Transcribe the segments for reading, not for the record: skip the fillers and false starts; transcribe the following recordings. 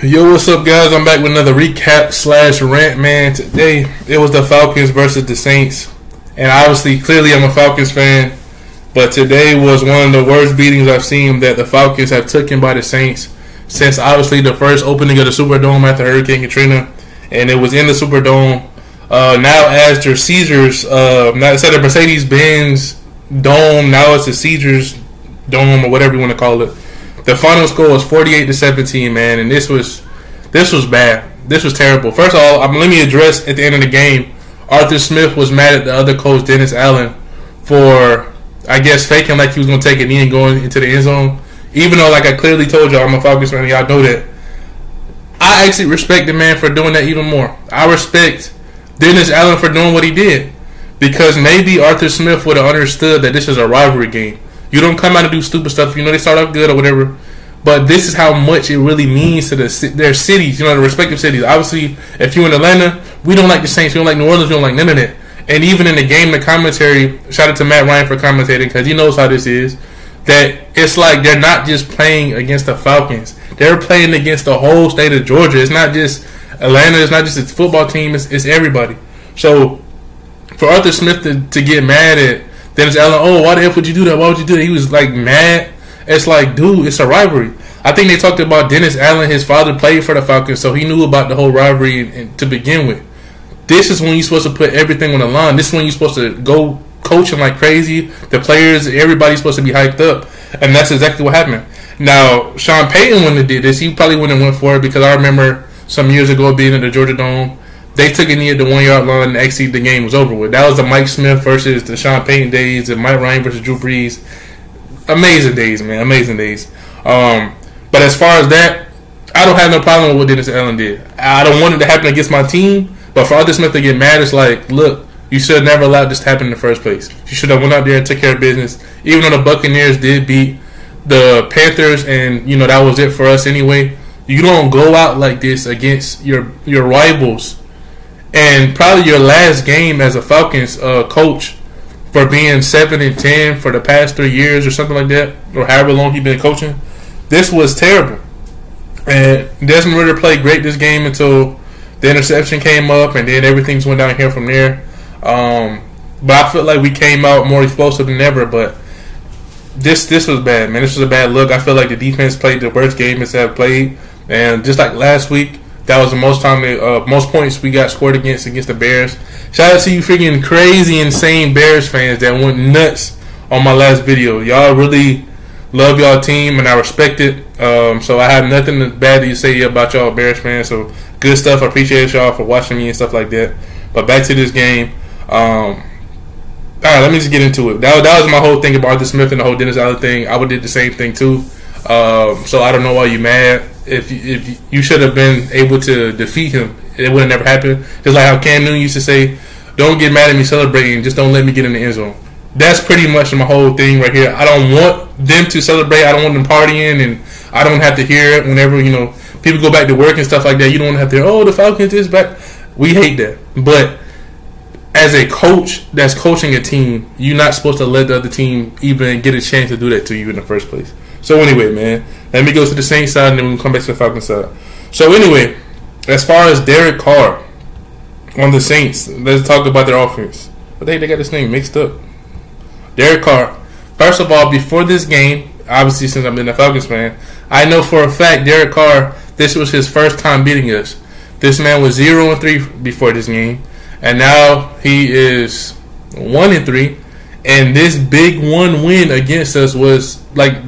Yo, what's up, guys? I'm back with another recap slash rant, man. Today, it was the Falcons versus the Saints. And obviously, clearly, I'm a Falcons fan. But today was one of the worst beatings I've seen that the Falcons have taken by the Saints since, obviously, the first opening of the Superdome after Hurricane Katrina. And it was in the Superdome. Now, as their Caesars, instead of Mercedes-Benz Dome, now it's the Caesars Dome, or whatever you want to call it. The final score was 48-17, man, and this was bad. This was terrible. First of all, let me address at the end of the game, Arthur Smith was mad at the other coach, Dennis Allen, for, I guess, faking like he was going to take a knee and going into the end zone. Even though, like I clearly told y'all, I'm a Falcons fan, y'all know that. I actually respect the man for doing that even more. I respect Dennis Allen for doing what he did, because maybe Arthur Smith would have understood that this is a rivalry game. You don't come out and do stupid stuff. You know, they start off good or whatever. But this is how much it really means to their cities, you know, the respective cities. Obviously, if you're in Atlanta, we don't like the Saints. We don't like New Orleans. We don't like none of that. And even in the game, the commentary, shout out to Matt Ryan for commentating, because he knows how this is, that it's like they're not just playing against the Falcons. They're playing against the whole state of Georgia. It's not just Atlanta. It's not just its football team. It's everybody. So for Arthur Smith to get mad at Dennis Allen, oh, why the F would you do that? Why would you do that? He was like mad. It's like, dude, it's a rivalry. I think they talked about Dennis Allen. His father played for the Falcons, so he knew about the whole rivalry to begin with. This is when you're supposed to put everything on the line. This is when you're supposed to go coaching like crazy. The players, everybody's supposed to be hyped up, and that's exactly what happened. Now, Sean Payton wouldn't have did this. He probably wouldn't have went for it, because I remember some years ago being in the Georgia Dome. They took a knee at the 1 yard line, and actually the game was over with. That was the Mike Smith versus the Sean Payton days, and Mike Ryan versus Drew Brees. Amazing days, man. Amazing days. But as far as that, I don't have no problem with what Dennis Allen did. I don't want it to happen against my team, but for Arthur Smith to get mad, it's like, look, you should have never allowed this to happen in the first place. You should have went out there and took care of business. Even though the Buccaneers did beat the Panthers, and, you know, that was it for us anyway. You don't go out like this against your rivals. And probably your last game as a Falcons coach for being 7-10 for the past 3 years or something like that, or however long he's been coaching. This was terrible. And Desmond Ridder played great this game until the interception came up, and then everything's went down here from there. But I feel like we came out more explosive than ever. But this was bad, man. This was a bad look. I feel like the defense played the worst game it's ever played. And just like last week, that was the most points we got scored against the Bears. Shout out to you freaking crazy, insane Bears fans that went nuts on my last video. Y'all really love y'all team, and I respect it. So I have nothing bad to say about y'all Bears fans. So good stuff. I appreciate y'all for watching me and stuff like that. But back to this game. All right, let me just get into it. That was my whole thing about Arthur Smith and the whole Dennis Allen thing. I would did the same thing too. So I don't know why you mad. If you should have been able to defeat him, it would have never happened. Just like how Cam Newton used to say, "Don't get mad at me celebrating, just don't let me get in the end zone." That's pretty much my whole thing right here. I don't want them to celebrate. I don't want them partying, and I don't have to hear it whenever, you know, people go back to work and stuff like that. You don't have to hear, "Oh, the Falcons is back." We hate that. But as a coach that's coaching a team, you're not supposed to let the other team even get a chance to do that to you in the first place. So anyway, man, let me go to the Saints side, and then we'll come back to the Falcons side. So anyway, as far as Derek Carr on the Saints, let's talk about their offense. But they got this name mixed up. Derek Carr. First of all, before this game, obviously since I've been a Falcons fan, I know for a fact Derek Carr, this was his first time beating us. This man was 0-3 before this game, and now he is 1-3. And this big one win against us was like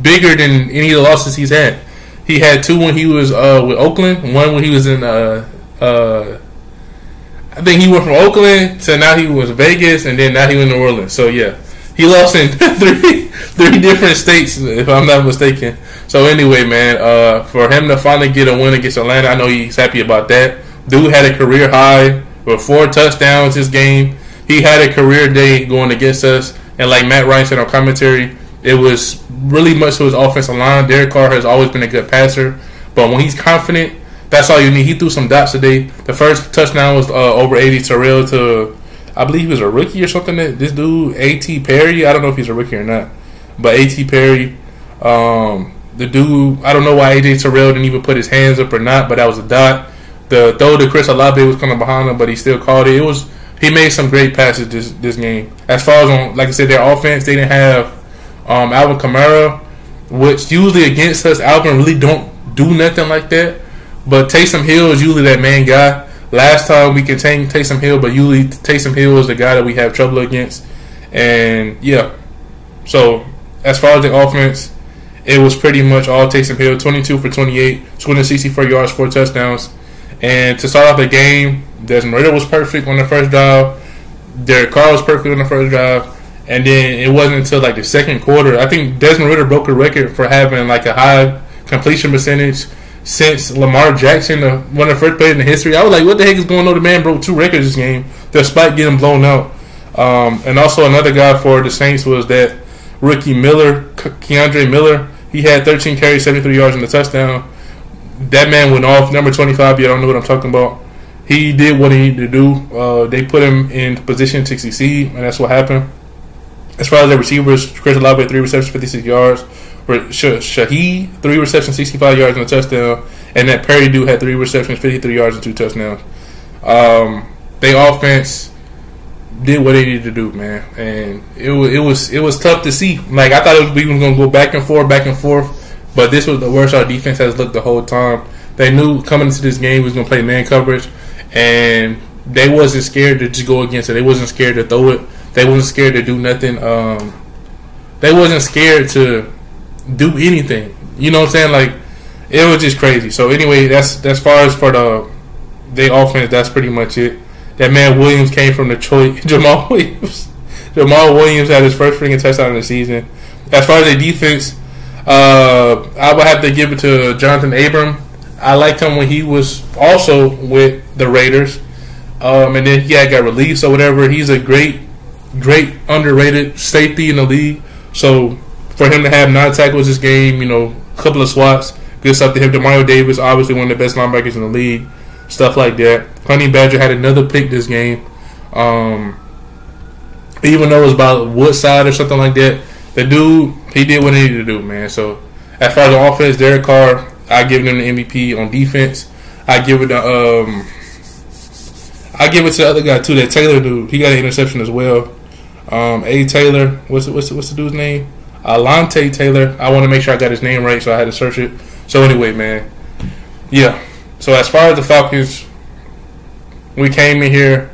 bigger than any of the losses he's had. He had two when he was with Oakland, one when he was in I think he went from Oakland to now he was Vegas, and then now he went to New Orleans. So yeah, he lost in three different states, if I'm not mistaken. So anyway, man, for him to finally get a win against Atlanta, I know he's happy about that. Dude had a career high with 4 touchdowns this game. He had a career day going against us, and like Matt Ryan said on commentary, it was really much to his offensive line. Derek Carr has always been a good passer, but when he's confident, that's all you need. He threw some dots today. The first touchdown was over 80 Terrell to, I believe he was a rookie or something. This dude, A.T. Perry, I don't know if he's a rookie or not, but A.T. Perry, The dude, I don't know why AJ Terrell didn't even put his hands up or not, but that was a dot. The throw to Chris Olave was coming behind him, but he still called it. He made some great passes this game. As far as like I said, their offense, they didn't have Alvin Kamara, which usually against us, Alvin really don't do nothing like that. But Taysom Hill is usually that main guy. Last time we contained Taysom Hill, but usually Taysom Hill is the guy that we have trouble against. And yeah, so as far as the offense, it was pretty much all Taysom Hill, 22 for 28, 264 yards, 4 touchdowns. And to start off the game, Desmond Ridder was perfect on the first drive. Derek Carr was perfect on the first drive. And then it wasn't until like the second quarter. I think Desmond Ridder broke a record for having like a high completion percentage since Lamar Jackson, one of the first players in the history. I was like, what the heck is going on? The man broke 2 records this game despite getting blown out. And also another guy for the Saints was that rookie Miller, Keandre Miller. He had 13 carries, 73 yards, and a touchdown. That man went off. Number 25, you don't know what I'm talking about. He did what he needed to do. They put him in position to succeed, and that's what happened. As far as the receivers, Chris Olave, 3 receptions, 56 yards. Shaheed, 3 receptions, 65 yards, and a touchdown. And that Perry dude had 3 receptions, 53 yards, and 2 touchdowns. They offense did what they needed to do, man, and it was tough to see. Like I thought we were gonna go back and forth, but this was the worst our defense has looked the whole time. They knew coming into this game we was gonna play man coverage, and they wasn't scared to just go against it. They wasn't scared to throw it. They wasn't scared to do nothing. They wasn't scared to do anything. You know what I'm saying? Like it was just crazy. So anyway, that's far as for the offense. That's pretty much it. That man Williams came from Detroit. Jamal Williams had his first freaking touchdown of the season. As far as the defense, I would have to give it to Jonathan Abram. I liked him when he was also with the Raiders, and then he got released or whatever. He's a great underrated safety in the league. So for him to have 9 tackles this game, a couple of swats, good stuff to him. Demario Davis, obviously one of the best linebackers in the league. Stuff like that. Honey Badger had another pick this game. Even though it was about Woodside or something like that, the dude, he did what he needed to do, man. So as far as the offense, Derek Carr, I give him the MVP. On defense, I give it to the other guy too, that Taylor dude. He got an interception as well. A. Taylor, what's the dude's name? Alante Taylor. I want to make sure I got his name right, so I had to search it. So anyway, man, yeah. So as far as the Falcons, we came in here,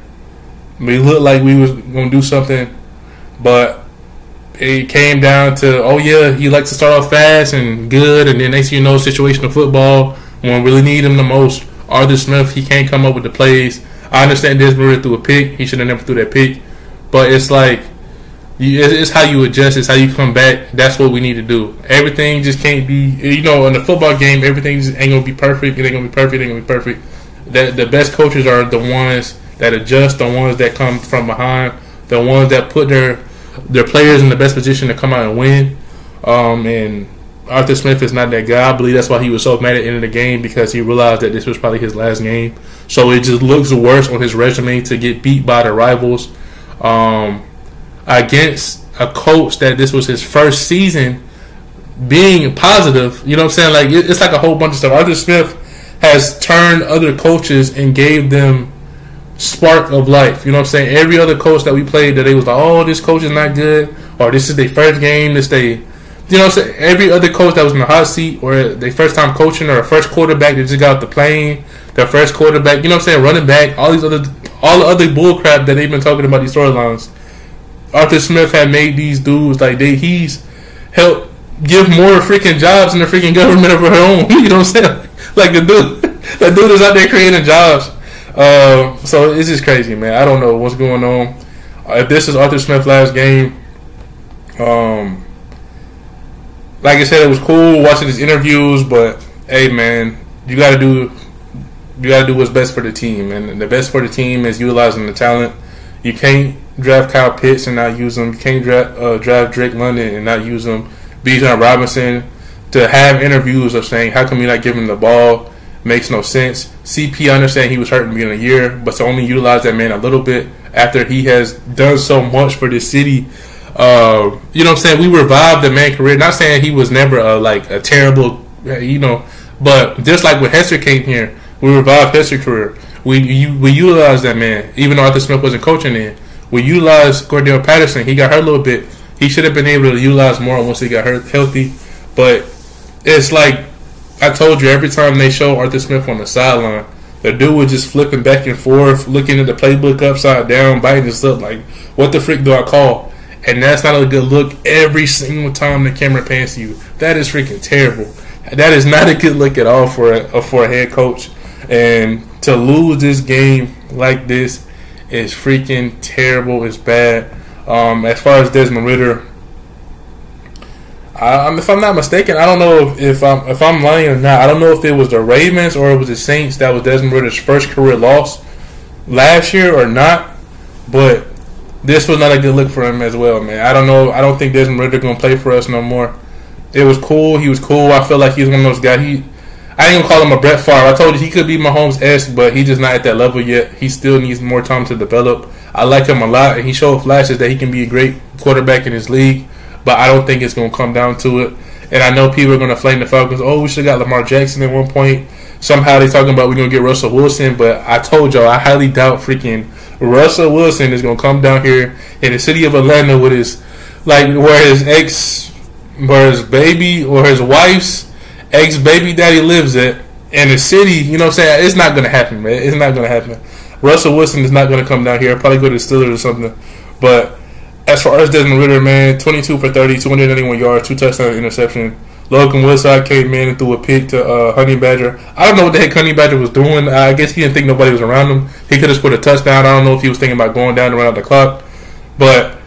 we looked like we was gonna do something, but it came down to, oh yeah, he likes to start off fast and good, and then next thing you know, situational football, when we really need him the most, Arthur Smith, he can't come up with the plays. I understand Desmond Ridder threw a pick, he should have never threw that pick, but it's like, it's how you adjust, it's how you come back. That's what we need to do. Everything just can't be, in the football game, everything just ain't gonna be perfect. It ain't gonna be perfect. It ain't gonna be perfect. The best coaches are the ones that adjust, the ones that come from behind, the ones that put their players in the best position to come out and win. And Arthur Smith is not that guy. I believe that's why he was so mad at the end of the game, because he realized that this was probably his last game. So it just looks worse on his resume to get beat by the rivals. Against a coach that this was his first season being positive, you know what I'm saying? Like it's like a whole bunch of stuff. Arthur Smith has turned other coaches and gave them spark of life. You know what I'm saying? Every other coach that we played that they was like, oh, this coach is not good, or this is their first game, you know what I'm saying? Every other coach that was in the hot seat, or their first time coaching, or a first quarterback that just got off the plane, their first quarterback, you know what I'm saying? Running back, all the other bull crap that they've been talking about, these storylines. Arthur Smith had made these dudes he's helped give more freaking jobs in the freaking government of her own. You know what I'm saying? Like the dude is out there creating jobs. So it's just crazy, man. I don't know what's going on. If this is Arthur Smith's last game, like I said, it was cool watching his interviews, but hey, man, you gotta do what's best for the team, and the best for the team is utilizing the talent. You can't draft Kyle Pitts and not use him. You can't draft Drake London and not use him. Bijan Robinson, to have interviews of saying, how come you're not giving him the ball, makes no sense. CP, I understand he was hurt in the beginning of the year, but to only utilize that man a little bit after he has done so much for this city, You know what I'm saying? We revived the man career. Not saying he was never a terrible, but just like when Hester came here, we revived Hester's career. We utilized that man, even though Arthur Smith wasn't coaching then. We utilized Cordell Patterson. He got hurt a little bit. He should have been able to utilize more once he got hurt healthy. But it's like I told you, every time they show Arthur Smith on the sideline, the dude was just flipping back and forth, looking at the playbook upside down, biting his lip like, what the frick do I call? And that's not a good look every single time the camera pans to you. That is freaking terrible. That is not a good look at all for a head coach. And to lose this game like this is freaking terrible. It's bad. As far as Desmond Ridder, if I'm not mistaken, I don't know if I'm lying or not. I don't know if it was the Ravens or it was the Saints that was Desmond Ridder's first career loss last year or not. But this was not a good look for him as well, man. I don't know. I don't think Desmond Ridder gonna play for us no more. It was cool. He was cool. I feel like he's one of those guys. I ain't gonna call him a Brett Favre. I told you he could be Mahomes-esque, but he's just not at that level yet. He still needs more time to develop. I like him a lot, and he showed flashes that he can be a great quarterback in his league. But I don't think it's gonna come down to it. And I know people are gonna flame the Falcons. Oh, we should have got Lamar Jackson at one point. Somehow they talking about we're gonna get Russell Wilson, but I told y'all I highly doubt freaking Russell Wilson is gonna come down here in the city of Atlanta with his where his baby or his wife's ex-baby daddy lives at in the city. You know what I'm saying? It's not gonna happen, man. It's not gonna happen. Russell Wilson is not gonna come down here. Probably go to the Steelers or something. But as far as Desmond Ridder, man, 22 for 30, 291 yards, 2 touchdown interception. Logan Woodside came in and threw a pick to Honey Badger. I don't know what the heck Honey Badger was doing. I guess he didn't think nobody was around him. He could have scored a touchdown. I don't know if he was thinking about going down around the clock. But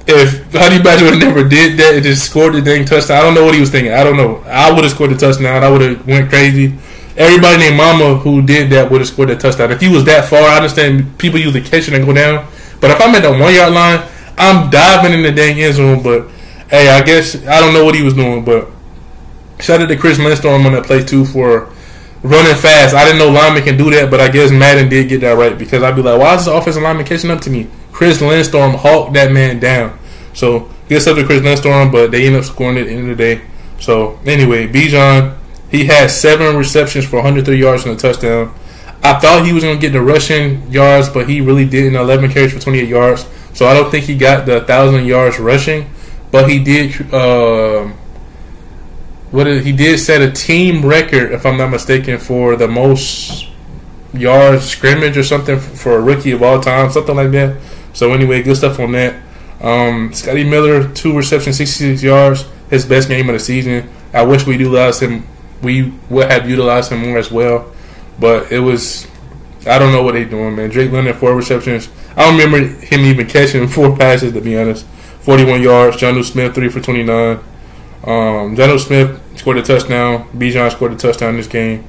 if Honey Badger never did that and just scored the dang touchdown, I don't know what he was thinking. I don't know. I would have scored the touchdown. I would have went crazy. Everybody named Mama who did that would have scored the touchdown. If he was that far, I understand people usually catch it and go down. But if I'm at the 1 yard line, I'm diving in the dang end zone. But hey, I guess I don't know what he was doing. But shout out to Chris Lindstorm on that play too for running fast. I didn't know linemen can do that, but I guess Madden did get that right because I'd be like, why is this offensive lineman catching up to me? Chris Lindstorm hawked that man down. So gets up to Chris Lindstorm, but they end up scoring it at the end of the day. So anyway, Bijan, he had 7 receptions for 103 yards and a touchdown. I thought he was going to get the rushing yards, but he really didn't. 11 carries for 28 yards. So I don't think he got the 1,000 yards rushing, but he did. He did set a team record, if I'm not mistaken, for the most yards scrimmage or something for a rookie of all time, something like that. So anyway, good stuff on that. Scotty Miller, 2 receptions, 66 yards, his best game of the season. I wish we utilized him. We would have utilized him more as well, but it was. I don't know what they're doing, man. Drake Leonard, 4 receptions. I don't remember him even catching 4 passes, to be honest. 41 yards. Jonnu Smith, 3 for 29. Jonnu Smith scored a touchdown. Bijan scored a touchdown in this game.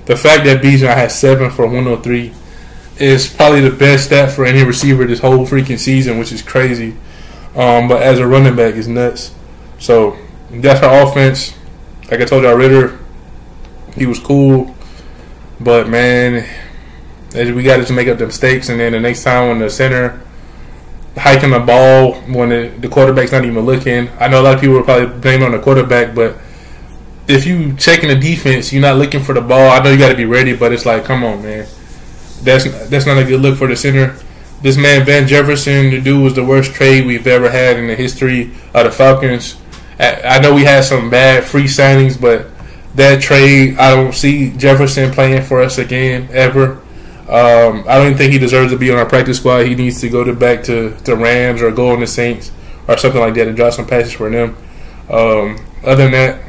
The fact that Bijan had 7 for 103 is probably the best stat for any receiver this whole freaking season, which is crazy. But as a running back, it's nuts. So that's our offense. Like I told y'all, Ridder, he was cool. But, man, we got to just make up the mistakes. And then the next time when the center hiking the ball when the quarterback's not even looking. I know a lot of people will probably blame it on the quarterback, but if you checking the defense, you're not looking for the ball. I know you got to be ready, but it's like, come on, man. That's not a good look for the center. This man, Van Jefferson, the dude was the worst trade we've ever had in the history of the Falcons. I know we had some bad free signings, but that trade, I don't see Jefferson playing for us again, ever. I don't even think he deserves to be on our practice squad. He needs to go back to Rams or go on the Saints or something like that and drop some passes for them. Other than that,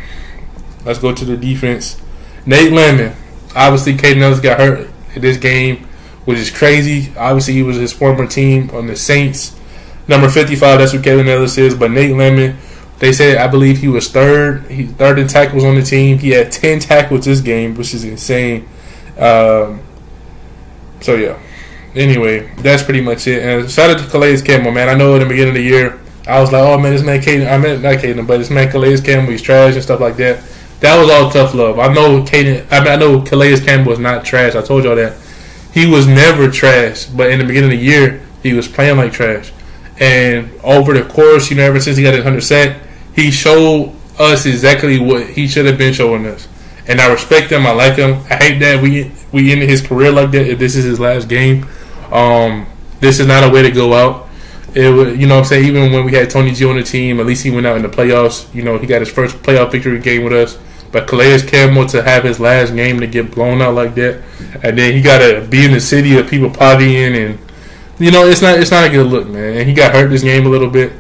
let's go to the defense. Nate Lemon. Obviously, Caden Ellis got hurt in this game, which is crazy. Obviously, he was his former team on the Saints. Number 55, that's what Caden Ellis is. But Nate Lemon, they said, I believe he was third. Third in tackles on the team. He had 10 tackles this game, which is insane. So, yeah. Anyway, that's pretty much it. And shout out to Calais Campbell, man. I know in the beginning of the year, I was like, oh, man, this man Caden, not Caden, but this man Calais Campbell, he's trash and stuff like that. That was all tough love. I know Calais Campbell was not trash. I told y'all that. He was never trash, but in the beginning of the year, he was playing like trash. And over the course, ever since he got his 100 sack, he showed us exactly what he should have been showing us. And I respect him. I like him. I hate that we ended his career like that. If this is his last game, this is not a way to go out. It was, what I'm saying, even when we had Tony G on the team, at least he went out in the playoffs. He got his first playoff victory game with us. But Calais Campbell, to have his last game to get blown out like that, and then he got to be in the city of people partying, and it's not a good look, man. And he got hurt this game a little bit.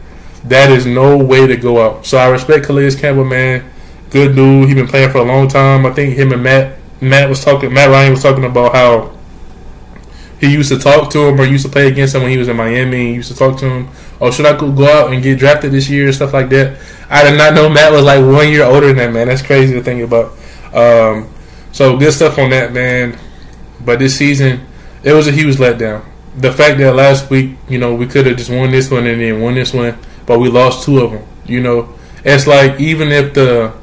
That is no way to go out. So I respect Calais Campbell, man. Good dude. He been playing for a long time. I think him and Matt Ryan was talking about how he used to talk to him or used to play against him when he was in Miami. He used to talk to him, oh, should I go out and get drafted this year, stuff like that. I did not know Matt was like 1 year older than that, man. That's crazy to think about. So good stuff on that, man. But this season, it was a huge letdown. The fact that last week, we could have just won this one and then won this one, but we lost 2 of them. It's like even if the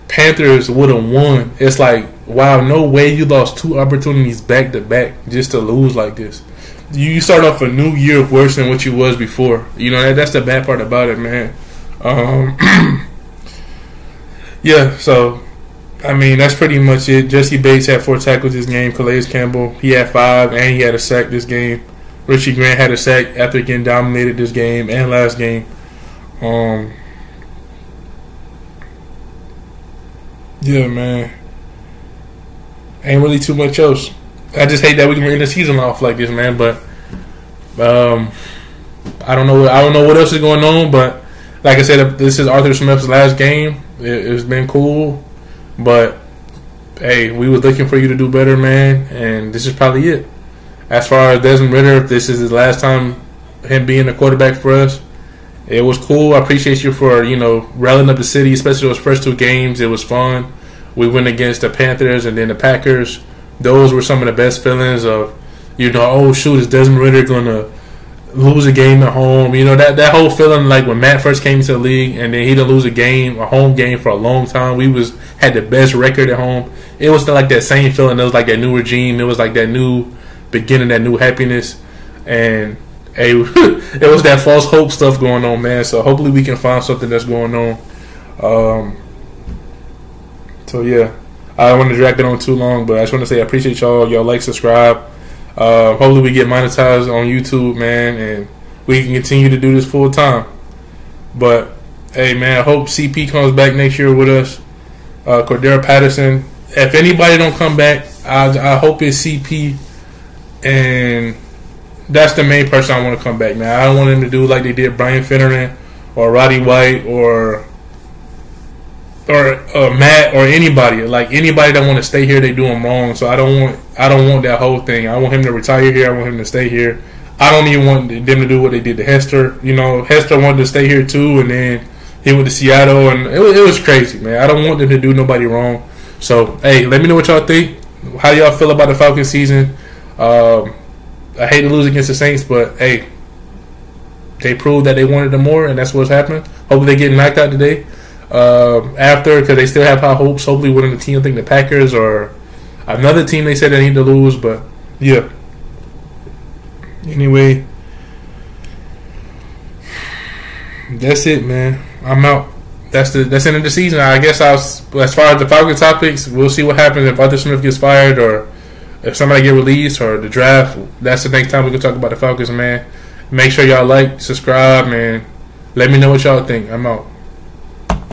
Panthers would have won, it's like, wow, no way you lost 2 opportunities back to back just to lose like this. You start off a new year worse than what you was before. That's the bad part about it, man. Yeah, so I mean, that's pretty much it. Jesse Bates had 4 tackles this game. Calais Campbell, he had 5, and he had a sack this game. Richie Grant had a sack after getting dominated this game and last game. Yeah, man. Ain't really too much else. I just hate that we can end the season off like this, man. But I don't know what else is going on. But like I said, this is Arthur Smith's last game. It's been cool, but hey, we was looking for you to do better, man. And this is probably it. As far as Desmond Ridder, if this is his last time him being a quarterback for us, it was cool. I appreciate you for rallying up the city, especially those first 2 games. It was fun. We went against the Panthers and then the Packers. Those were some of the best feelings of, oh shoot, is Desmond Ridder gonna lose a game at home? That whole feeling, like when Matt first came to the league and then he didn't lose a home game for a long time. We had the best record at home. It was like that same feeling. It was like that new regime. It was like that new beginning, that new happiness, and hey, it was that false hope stuff going on, man. So hopefully we can find something that's going on. So yeah, I don't want to drag it on too long, but I just want to say I appreciate y'all. Y'all like, subscribe. Hopefully we get monetized on YouTube, man, and we can continue to do this full time. But hey, man, I hope CP comes back next year with us. Cordero Patterson. If anybody don't come back, I hope it's CP, and that's the main person I want to come back, man. I don't want them to do like they did Brian Finneran or Roddy White or Matt or anybody. Like anybody that want to stay here, they do them wrong. So I don't want that whole thing. I want him to retire here. I want him to stay here. I don't even want them to do what they did to Hester. Hester wanted to stay here too, and then he went to Seattle, and it was crazy, man. I don't want them to do nobody wrong. So hey, let me know what y'all think. How y'all feel about the Falcons season? I hate to lose against the Saints, but hey, they proved that they wanted them more, and that's what's happening. Hopefully they get knocked out today. After, because they still have high hopes, hopefully winning the team, I think the Packers or another team they said they need to lose, but yeah. Anyway, that's it, man. I'm out. That's the end of the season. I guess as far as the Falcon topics, we'll see what happens if Arthur Smith gets fired or if somebody get released or the draft. That's the next time we can talk about the Falcons, man. Make sure y'all like, subscribe, and let me know what y'all think. I'm out.